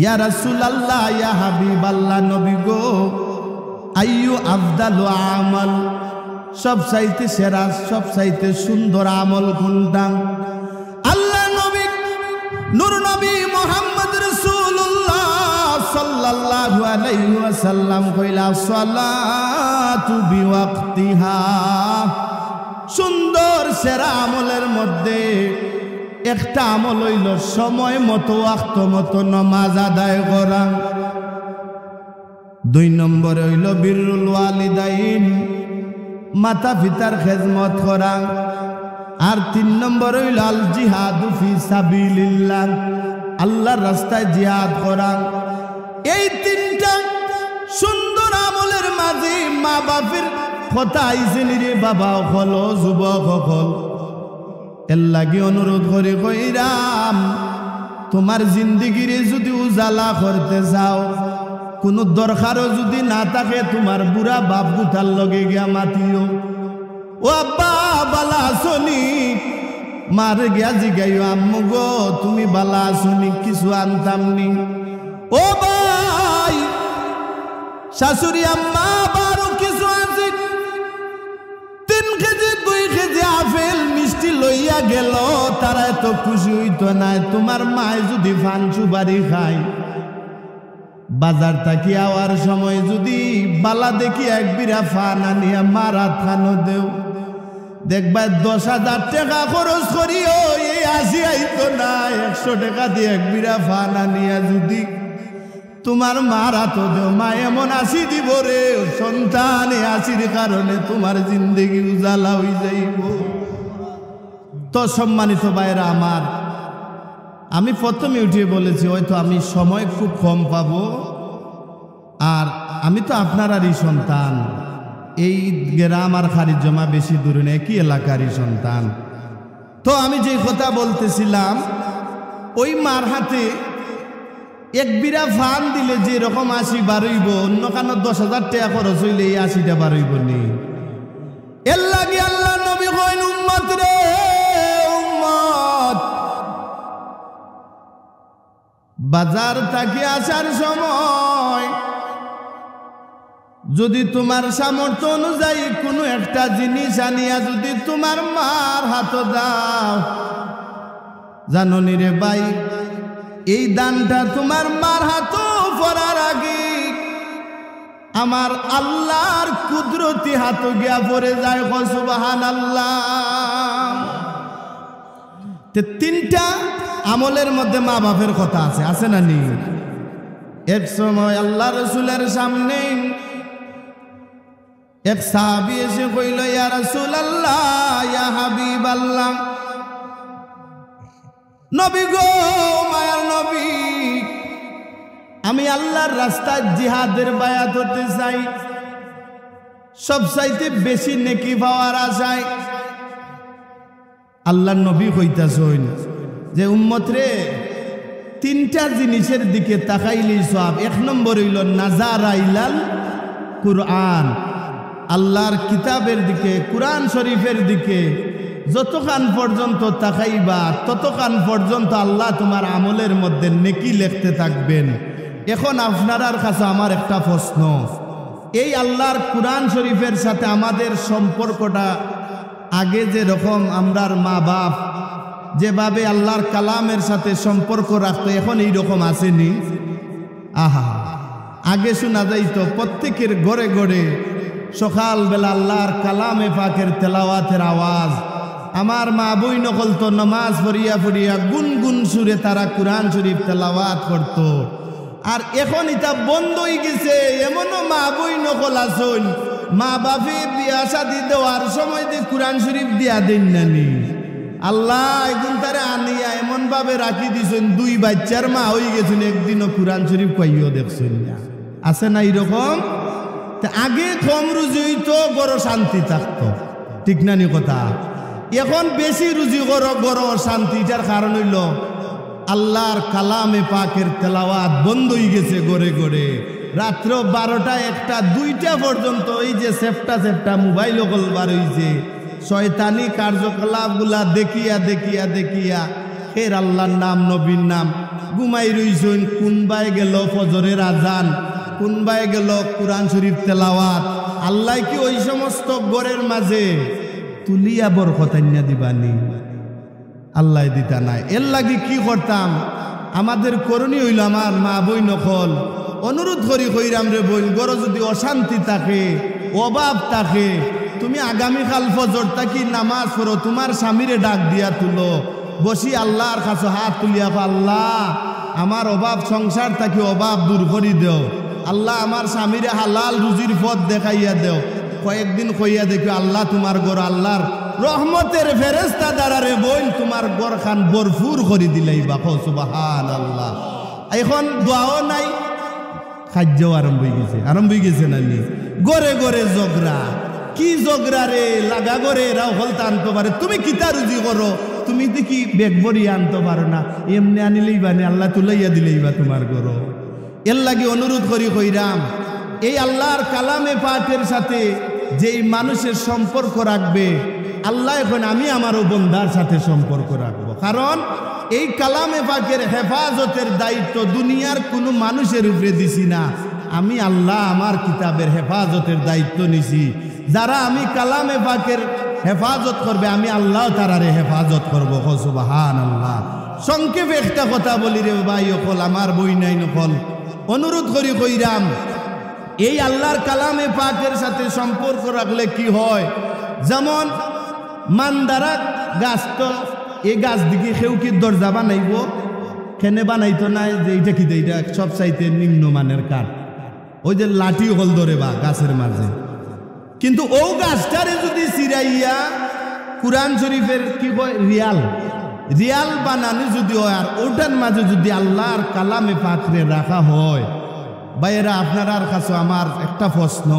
ইয়া রাসূলুল্লাহ ইয়া হাবিবাল্লাহ, নবী গো আইয়ু আফদালু আমাল, সব চাইতে সেরা সব চাইতে সুন্দর আমল কোনটা? আল্লাহ নবী নূর নবী মুহাম্মদ রাসূলুল্লাহ সাল্লাল্লাহু আলাইহি ওয়াসাল্লাম কইলা সালাতু বিওয়াক্তিহা, সুন্দর সেরা আমলের মধ্যে একটা আমল হইল সময় মতো ওয়াক্ত মতো নামাজ আদায় করা। 2 নম্বরে হইল বিররুল ওয়ালিদাইন, মাতা পিতার খেদমত করা। আর 3 নম্বর হইল আল জিহাদু ফি সাবিলিল্লাহ, আল্লাহর রাস্তায় জিহাদ করা। এই 3টা সুন্দর আমলের মাঝে মা বাপের কথা আইছেন রে বাবা হল, যুবক হল, এর লাগে অনুরোধ করে কইরাম, তোমার জিন্দিগিরে যদি উজালা করতে চাও, কোনো দরকারও যদি না থাকে, তোমার বুড়া বাপ গুতার লগে গিয়া মাতিও, ও আব্বা বালা আসনি, মার গিয়া জিগাইও আম্মু গো তুমি বালা আসনি, কিছু আনতামনি। ও ভাই শাশুড়ি আম্মা বারো কিছু আছে, 3 কেজি 2 কেজি আপেল মিষ্টি লইয়া গেল, তারা এত খুশি হইতো না। তোমার মায় যদি ফান সুপারি খায়, বাজার থাকি আওয়ার সময় যদি বালা দেখি 1 বিড়া ফান আনিয়া মারা থানো দেও, দেখবা 10,000 টাকা খরচ করিও এই 80 আইতো না, 100 টাকা দিয়ে 1 বিড়া ফান আনিয়া যদি তোমার মারা তো দেও, মা এমন 80 দিব রে, সন্তান 80-র কারণে তোমার জিন্দেগি উজালা হয়ে যাইব। তো সম্মানিত ভাইরা আমার, আমি প্রথমে উঠিয়ে বলেছি হয়তো আমি সময় খুব কম পাবো, আর আমি তো আপনারারই সন্তান, এই গ্রাম আর খারিজ জমা বেশি দূরে নেই, কি এলাকারই সন্তান। তো আমি যে কথা বলতেছিলাম, ওই মার হাতে 1 বিড়া ফান দিলে যে রকম 80 বাড়ইব, অন্য কানো 10,000 টাকা খরচ হইলে এই 80টা বাড়ইব নি। এর লাগে আল্লাহ নবী কইন উম্মত রে উম্মত, বাজার থাকি আসার সময় যদি তোমার সামর্থ্য অনুযায়ী কোনো একটা জিনিস আনিয়া যদি তোমার মার হাত দাও, জাননি রে ভাই, এই দানটা তোমার মার হাত পড়ার আগে আমার আল্লাহর কুদরতি হাত গিয়া পড়ে যায়। সুবহানাল্লাহ। তিনটা আমলের মধ্যে মা বাপের কথা আছে, আছে না নি? এক সময় আল্লাহ রসুলের সামনে এক সাহাবী এসে কইল, ইয়া রাসূলুল্লাহ, ইয়া হাবিবাল্লাহ, নবী গো, মায়ার নবী, আমি আল্লাহর রাস্তায় জিহাদের বায়াত হতে চাই, সবচাইতে বেশি নেকি পাওয়ার আশায়। আল্লাহর নবী কইতাছেন যে উম্মত রে, তিনটা জিনিসের দিকে তাকাইলেই সওয়াব। এক নম্বর হইল নাজারা ইলাল কুরআন, আল্লাহর কিতাবের দিকে, কুরআন শরীফের দিকে যতক্ষণ পর্যন্ত তাকাইবা ততক্ষণ পর্যন্ত আল্লাহ তোমার আমলের মধ্যে নেকি লিখতে থাকবেন। এখন আপনার কাছে আমার একটা প্রশ্ন, এই আল্লাহর কুরআন শরীফের সাথে আমাদের সম্পর্কটা আগে যেরকম আমরার মা বাপ যেভাবে আল্লাহর কালামের সাথে সম্পর্ক রাখতো, এখন এইরকম আসেনি? আহা, আগে শোনা যাইতো প্রত্যেকের ঘরে ঘরে সকালবেলা আল্লাহর কালামে পাকের তেলাওয়াতের আওয়াজ। আমার মা বই নকল তো নামাজ পড়িয়া পড়িয়া গুনগুন সুরে তারা কুরআন শরীফ তেলাওয়াত করত। আর এখন এটা বন্ধ হয়ে গেছে। এমনও মা বই নকল আসুন, মা বাপে বিয়া শাদি দেওয়ার সময় যে কুরআন শরীফ দিয়া দেন নানি, আল্লাহ এগুন তারে আনিয়া এমন ভাবে রাখি দিছেন, দুই বাচ্চার মা হয়ে গেছেন, একদিনও কুরআন শরীফ কইও দেখছেন না। আছে না এরকম? আগে কম রুজি হইতো, বড় শান্তি থাকতো, ঠিক না নি কথা? এখন বেশি রুজি করো, বড় শান্তি। এটার কারণ হইল আল্লাহর কালামে পাকের তেলাওয়াত বন্ধ হয়ে গেছে ঘরে ঘরে। রাত্র 12টা 1টা 2টা পর্যন্ত এই যে সেফটা মোবাইল বার হইছে, শয়তানি কার্যকলাপগুলা দেখিয়া দেখিয়া দেখিয়া ফের আল্লাহর নাম নবীর নাম ঘুমাই রইছেন। কোনবাই গেল ফজরের আজান, কোনবাই গেল কুরআন শরীফ তেলাওয়াত। আল্লাহ কি ওই সমস্ত ঘরের মাঝে তুলিয়া বরকত আইনা দিবানি? আল্লাহ দিতা নাই। এর লাগি কি করতাম, আমাদের করণীয় হইল আমার মা বই নকল অনুরোধ করি কইরাম রে বই, গড় যদি অশান্তি থাকে, অভাব থাকে, তুমি আগামীকাল ফজর থাকি নামাজ পড়ো, তোমার স্বামীরে ডাক দিয়া তুলো, বসি আল্লাহর কাছে হাত তুলিয়া, আল্লাহ আমার অভাব সংসার থাকি অভাব দূর করি দেও, আল্লাহ আমার স্বামীরে হালাল রুজির পথ দেখাইয়া দেও। কয়েকদিন কইয়া দেখো আল্লাহ তোমার ঘর আল্লাহর রহমতের ফেরেশতা দ্বারা রে বোন তোমার ঘর খান ভরপুর করে দিলাই বা সুবহানাল্লাহ। এখন দোয়াও নাই, খাদ্যও আরম্ভ হয়ে গেছে নানি। গড়ে গড়ে জগরা, কি জগরা রে লাগা গড়ে এরাও হলতা আনতে পারে। তুমি কিতা রুজি করো, তুমি দেখি বেগ ভরিয়া আনতে পারো না, এমনি আনিলেই বানি আল্লাহ তুলাইয়া দিলেই বা তোমার ঘর। এর লাগে অনুরোধ করি কইরাম, এই আল্লাহর কালামে পাকের সাথে যেই মানুষের সম্পর্ক রাখবে, আল্লাহ এখন আমি আমারও বন্দার সাথে সম্পর্ক রাখবো। কারণ এই কালামে পাকের হেফাজতের দায়িত্ব দুনিয়ার কোনো মানুষের উপরে দিছি না, আমি আল্লাহ আমার কিতাবের হেফাজতের দায়িত্ব নিছি। যারা আমি কালামে পাকের হেফাজত করবে, আমি আল্লাহ তারারে হেফাজত করবো। সুবহানাল্লাহ। সংক্ষেপে একটা কথা বলি রে ভাই অকল, আমার বই নাই নকল, অনুরোধ করি কইরাম, এই আল্লাহর কালামে পাকের সাথে সম্পর্ক রাখলে কি হয়, যেমন মানদারা গাছ, তো এই গাছ দিকে কেউ কি দরজা বানাইব, কেনে বানাইতো না, যে এইটা কি এইটা সব চাইতে নিম্নমানের কাঠ, ওই যে লাঠি হল ধরে বা গাছের মাঝে। কিন্তু ও গাছটারে যদি চিরাইয়া কুরআন শরীফের কি কয় রিয়াল বানানো যদি হয়, আর ওটার মাঝে যদি আল্লাহর কালামে পাকরে রাখা হয়, ভাইয়েরা আপনার কাছে আমার একটা প্রশ্ন,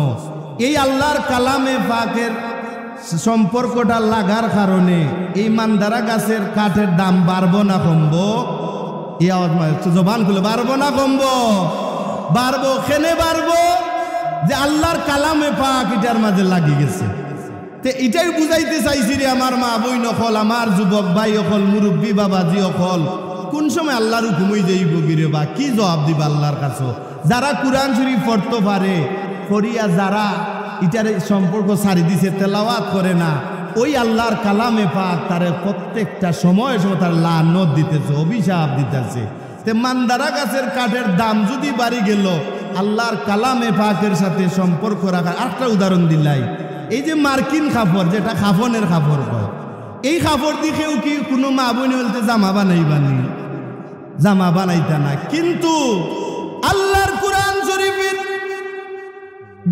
এই আল্লাহর কালামে পাকের সম্পর্কটা লাগার কারণে এই মানদারা গাছের কাঠের দাম বাড়বো না কমবো? এই আওয়াজ জবান খুলে, বাড়বো না কমবো? বাড়বো। কেনে বাড়বো? যে আল্লাহর কালামে পাক এটার মাঝে লাগি গেছে। তে এটাই বুঝাইতে চাইছি রে আমার মা বই নকল, আমার যুবক ভাই অকল, মুরব্বী বাবাজি অকল, কোন সময় আল্লাহর হুকুমই যাইব গিরে বা কি জবাব দিবা আল্লাহর কাছে? যারা কুরআন শরীফ পড়তে পারে করিয়া যারা এটার সম্পর্ক ছাড়ি দিছে, তেলাওয়াত করে না, ওই আল্লাহর কালামে পাক তারে প্রত্যেকটা সময় সময় তার লানত দিতেছে, অভিশাপ দিতেছে। তে মান্দারা গাছের কাঠের দাম যদি বাড়ি গেল, আল্লাহর কালামে পাকের সাথে সম্পর্ক রাখার আরেকটা উদাহরণ দিলাই। এই যে মার্কিন কাপড়, যেটা কাফনের কাপড় হয়, এই কাপড় দিকেও কি কোনো মা বোন বলতে জামা বানাইবানি? জামা বানাইতা না। কিন্তু আল্লাহর কুরআন শরীফের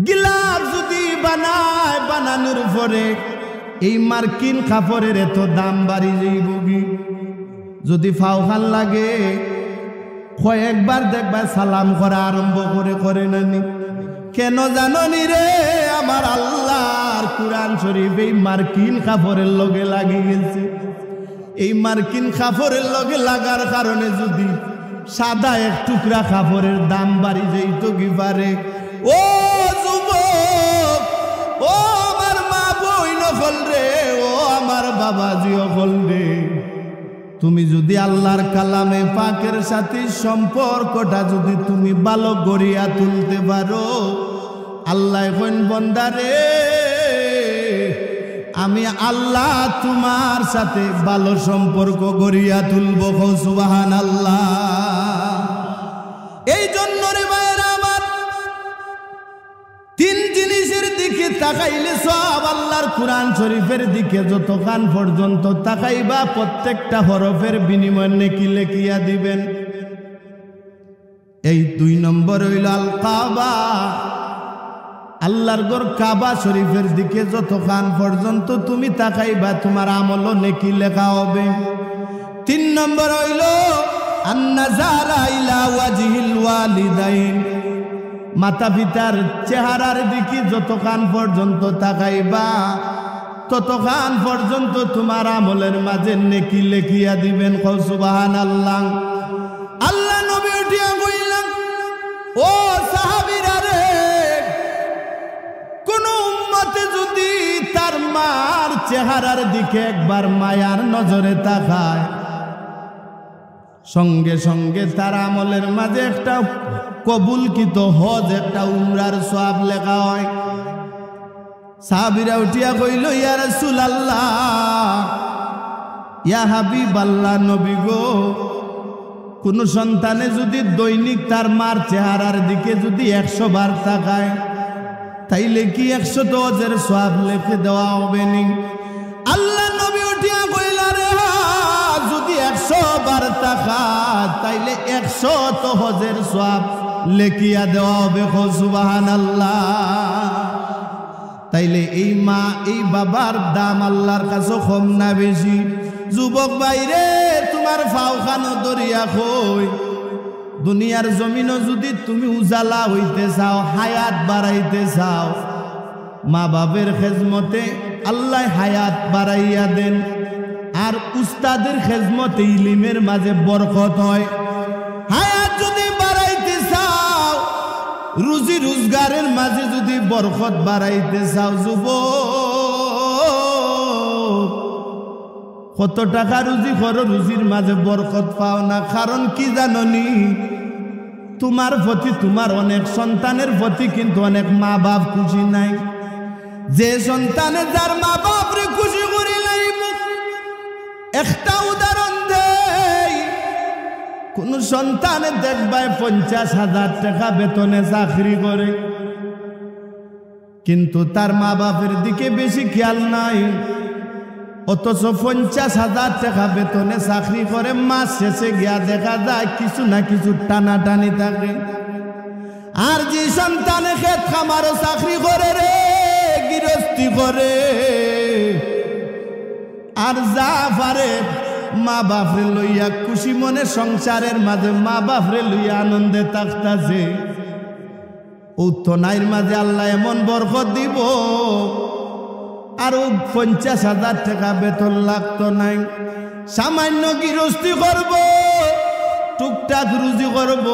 গিলাফ যদি বানায়, বানানোর পরে এই মার্কিন কাপড়ের এত দাম বাড়ি যাইব কি? যদি ফাওখান লাগে কয়েকবার দেখবা সালাম করা আরম্ভ করে নানি। কেন জাননি রে? আমার আল্লাহর কুরআন শরীফ এই মার্কিন কাপড়ের লগে লাগি গেছে। এই মার্কিন কাপড়ের লগে লাগার কারণে যদি সাদা এক টুকরা কাপড়ের দাম বাড়ি যাইত কি পারে? ও যুবক, ও আমার মা বইন হল রে, ও আমার বাবাজি হল রে, তুমি যদি আল্লাহর কালামে পাকের সাথে সম্পর্কটা যদি তুমি ভালো গড়িয়া তুলতে পারো, আল্লাহ কোন বন্দারে আমি আল্লাহ তোমার সাথে ভালো সম্পর্ক গড়িয়া তুলব। সুবহানাল্লাহ। এই জন্য রে ভাইরা আমার, তিন জিনিসের দিকে তাকাইলে সব আল্লাহর কুরআন শরীফের দিকে যতক্ষণ পর্যন্ত তাকাইবা, প্রত্যেকটা হরফের বিনিময়ে নেকি লেখিয়া দিবেন। এই 2 নম্বর হইল আল কাবা, আল্লাহর ঘর কাবা শরীফের দিকে যতক্ষণ পর্যন্ত তুমি তাকাইবা, তোমার আমলও নেকি লেখা হবে। 3 নম্বর হইল আন-নাযারা ইলা ওয়াজহিল ওয়ালিদাইন, মাতা পিতার চেহারার দিকে যতক্ষণ পর্যন্ত তাকাইবা, ততক্ষণ পর্যন্ত তোমার আমলের মাঝে নেকি লেখিয়া দিবেন। সুবহানাল্লাহ। আল্লাহ নবী উঠিয়া কইলেন, ও সাহাবীরা রে, কোন উম্মতে যদি তার মার চেহারার দিকে একবার মায়ার নজরে তাকায়, সঙ্গে সঙ্গে তার আমলের মাঝে একটা কবুলকৃত হজ, একটা উমরার সওয়াব লেখা হয়। সাহাবীরা উঠিয়া কইল, ইয়া রাসূলুল্লাহ, ইয়া হাবিবাল্লাহ, নবী গো, কোন সন্তানে যদি দৈনিক তার মার চেহারার দিকে যদি 100 বার তাকায়, তাইলে কি 100 হজের সওয়াব লিখে দেওয়া হবে নি? আল্লাহ নবী উঠিয়া কইলা, রে যদি 100 বার তাকায়, তাইলে 100 হজের সওয়াব লেখিয়া দেওয়া হবে। সুবহানাল্লাহ। তাইলে এই মা এই বাবার দাম আল্লাহর কাছে কম না বেশি? যুবক ভাইরে, তোমার ফাওখানো দরিয়া কই, দুনিয়ার জমিনও যদি তুমি উজালা হইতে চাও, হায়াত বাড়াইতে চাও, মা বাবের খেজমতে আল্লাহ হায়াত বাড়াইয়া দেন। আর উস্তাদের খেজমতে ইলিমের মাঝে বরকত হয়। হায়াত যদি বাড়াইতে চাও, রুজি রোজগারের মাঝে যদি বরকত বাড়াইতে চাও, যুবক, কত টাকা রুজি করো, রুজির মাঝে বরকত পাও না। কারণ কি জাননি? তোমার প্রতি, তোমার অনেক সন্তানের প্রতি কিন্তু অনেক মা বাপ খুশি নাই। যে সন্তানে যার মা বাপরে খুশি করি লাইব, একটা উদাহরণ দেই। কোন সন্তানে দেখবায় 50,000 টাকা বেতনে চাকরি করে, কিন্তু তার মা বাপের দিকে বেশি খেয়াল নাই। অথচ 50,000 টাকা বেতনে চাকরি করে, মাস শেষে গিয়া দেখা যায় কিছু না কিছু টানাটানি থাকে। আর যে সন্তানে খেত খামারও চাকরি করে রে, গৃহস্থী করে, আর যা পারে মা বাপরে লইয়া খুশি মনে সংসারের মাঝে মা বাপরে লইয়া আনন্দে থাকতাছে, উত্তনাইর মাঝে আল্লাহ এমন বরকত দিব, আরো 50,000 টাকা বেতন লাগতো নাই। সামান্য গৃহস্থী করব, টুকটাক রুজি করব,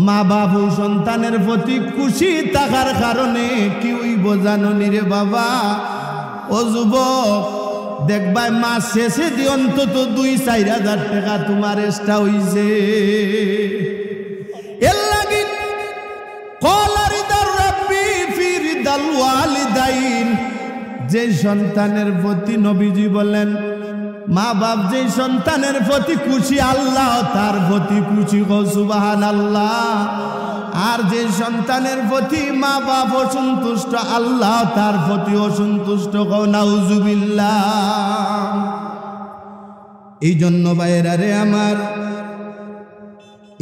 মা বাবু সন্তানের প্রতি খুশি থাকার কারণে কি হইব জাননি রে বাবা? ও যুবক, দেখবাই মাস শেষে দিয়ে অন্তত 2-4 হাজার টাকা তোমার এক্সট্রা হইছে। এর লাগি কলারি দাররা রিদাল ওয়ালিদাইন, যে সন্তানের প্রতি নবীজি বলেন মা বাপ যে সন্তানের প্রতি খুশি আল্লাহ তার প্রতি খুশি, সুবহানাল্লাহ। আর যে সন্তানের প্রতি মা বাপ অসন্তুষ্ট আল্লাহ তার প্রতি অসন্তুষ্ট, নাউজুবিল্লাহ। এই জন্য ভাইরা রে আমার,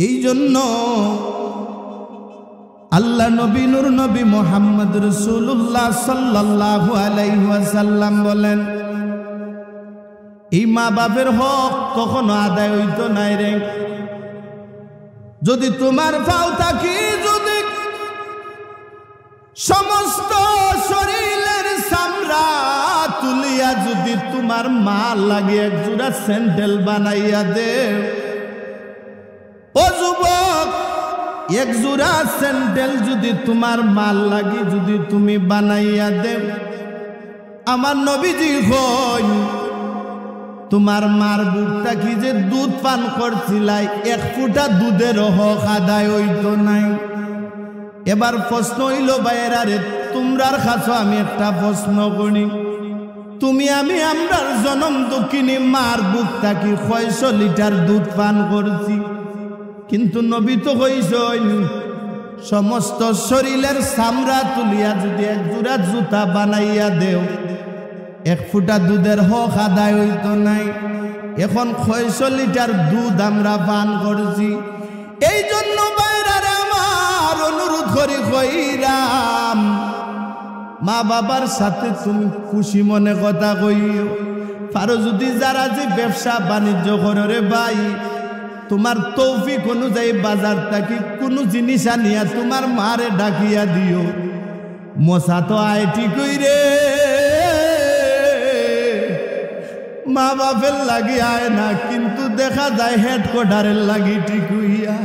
এই জন্য আল্লাহ নবী নূর নবী মুহাম্মদ রাসূলুল্লাহ সাল্লাল্লাহু আলাইহি ওয়াসাল্লাম বলেন এই মা বাপের হক কখনো আদায় হইতো নাই রে। যদি তোমার পাও থাকি, যদি সমস্ত শরীরের চামড়া তুলিয়া যদি তোমার মা লাগে এক জোড়া স্যান্ডেল বানাইয়া দে, ও যুবক, এক জোড়া স্যান্ডেল যদি তোমার মাল লাগে যদি তুমি বানাইয়া দে, আমার নবীজি কই তোমার মার বুকটা কি যে দুধ পান করছিলাই, এক ফুটা দুধের হক আদায় হইতো নাই। এবার প্রশ্ন হইল বাইরা রে, তোমরার কাছে আমি একটা প্রশ্ন করি, তুমি আমি আমরার জনম দুঃখিনী মার বুকটা কি 600 লিটার দুধ পান করছি, কিন্তু নবী তো কইছেন সমস্ত শরীরের চামড়া তুলিয়া যদি এক জোড়া জুতা বানাইয়া দেও, এক ফুটা দুধের হক আদায় হইতো নাই। এখন 600 লিটার দুধ আমরা পান করছি। এই জন্য বাইরারে আমার অনুরোধ করি কইরাম, মা বাবার সাথে তুমি খুশি মনে কথা কইও। পারো যদি যারা যে ব্যবসা বাণিজ্য করে রে ভাই, তোমার তৌফিক অনুযায়ী বাজার থাকি কোনো জিনিস আনিয়া তোমার মারে ডাকিয়া দিও। মশা তো আয় ঠিকই রে, মা বাপের লাগি আয় না, কিন্তু দেখা যায় হেডকোয়ার্টারের লাগি ঠিক হইয়া,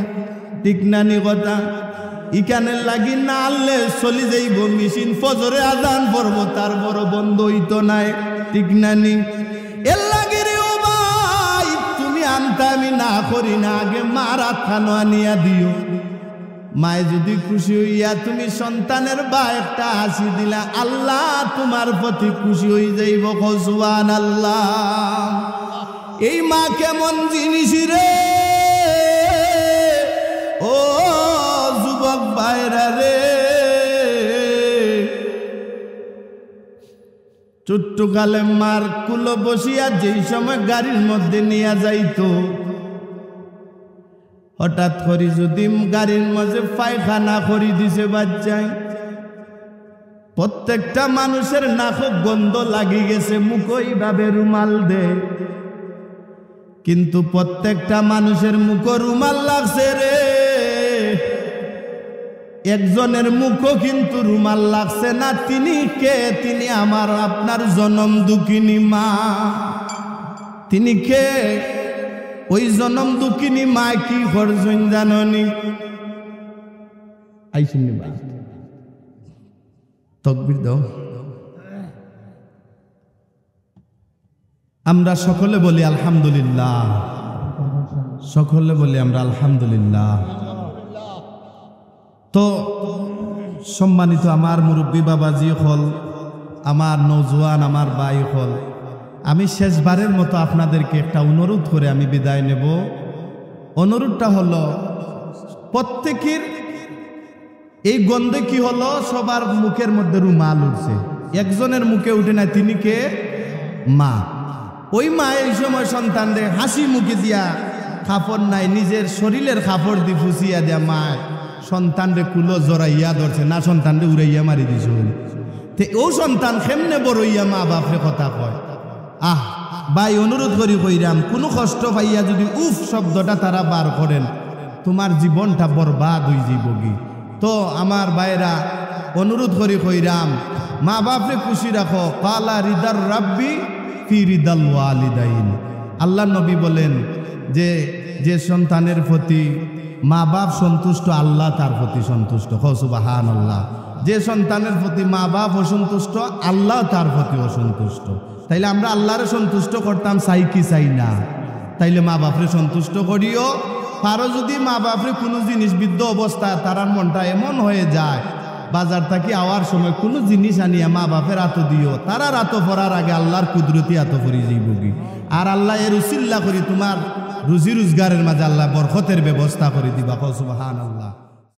ঠিক নানি কথা। ইকানের লাগি না আনলে চলি যাইব মেশিন, ফজরে আজান পড়বো তার বড় বন্ধ হইতো নাই, ঠিক নানি। এর লাগি রে ও ভাই, তুমি আনতে আমি না করি না, আগে মার আখানো আনিয়া দিও। মায়ে যদি খুশি হইয়া তুমি সন্তানের বা একটা হাসি দিলা, আল্লাহ তোমার প্রতি খুশি হয়ে যাইব, সুবহানাল্লাহ। এই মা কেমন জিনিস রে ও যুবক ভাইরা রে, ছোট্টকালে মার কুলো বসিয়া যেই সময় গাড়ির মধ্যে নিয়ে যাইতো, হঠাৎ করে যদি গাড়ির মাঝে পায়খানা করে দিছে বাচ্চায়, প্রত্যেকটা মানুষের নাক গন্ধ লাগি গেছে, মুখ এইভাবে রুমাল দে, কিন্তু প্রত্যেকটা মানুষের মুখ রুমাল লাগছে রে, একজনের মুখও কিন্তু রুমাল লাগছে না। তিনি কে? তিনি আমার আপনার জনম দুঃখিনী মা। তিনি কে? ওই জনম দুঃখিনী মা কি করছেন জাননি? আইসুনি ভাই তকবীর দাও। আমরা সকলে বলি আলহামদুলিল্লাহ, সকলে বলি আমরা আলহামদুলিল্লাহ। তো সম্মানিত আমার মুরব্বী বাবাজি হল, আমার নৌজওয়ান, আমার ভাই হল, আমি শেষবারের মতো আপনাদেরকে একটা অনুরোধ করে আমি বিদায় নেব। অনুরোধটা হলো, প্রত্যেকের এই গন্ধে কি হলো, সবার মুখের মধ্যে রুমাল উঠছে, একজনের মুখে উঠে না। তিনি কে? মা। ওই মা এই সময় সন্তানদের হাসি মুখে দিয়া, কাপড় নাই নিজের শরীরের কাপড় দিয়ে ফুসিয়া দেয়া মা সন্তানরে কুলো জড়াইয়া ধরছে না, সন্তানরে উড়াইয়া মারি দিছে। ও সন্তান কেমনে বড়ইয়া মা বাপরে কথা কয়। ভাই অনুরোধ করি কইরাম, কোনো কষ্ট পাইয়া যদি উফ শব্দটা তারা বার করেন, তোমার জীবনটা বরবাদ হয়ে যাইবগি। তো আমার ভাইরা অনুরোধ করি কইরাম, মা বাপরে খুশি রাখো। কালা রিদার রাব্বি ফি রিদাল ওয়ালিদাইন। আল্লাহ নবী বলেন যে যে সন্তানের প্রতি মা বাপ সন্তুষ্ট, আল্লাহ তার প্রতি সন্তুষ্ট, সুবহানাল্লাহ। যে সন্তানের প্রতি মা বাপ অসন্তুষ্ট, আল্লাহ তার প্রতি অসন্তুষ্ট। তাইলে আমরা আল্লাহরে সন্তুষ্ট করতাম, চাই কি চাই না? তাইলে মা বাপরে সন্তুষ্ট করিও। পারো যদি মা বাপরে কোনো জিনিস বিদ্ধ অবস্থা, তারার মনটা এমন হয়ে যায় বাজার থাকি আওয়ার সময় কোনো জিনিস আনিয়া মা বাপের আতো দিও, তারা রাতো পড়ার আগে আল্লাহর কুদরতি আতো পরি যাইব কি। আর আল্লাহ এর উসিল্লা করি তোমার রুজি রোজগারের মাঝে আল্লাহ বরকতের ব্যবস্থা করে দিবা। সুবহানাল্লাহ।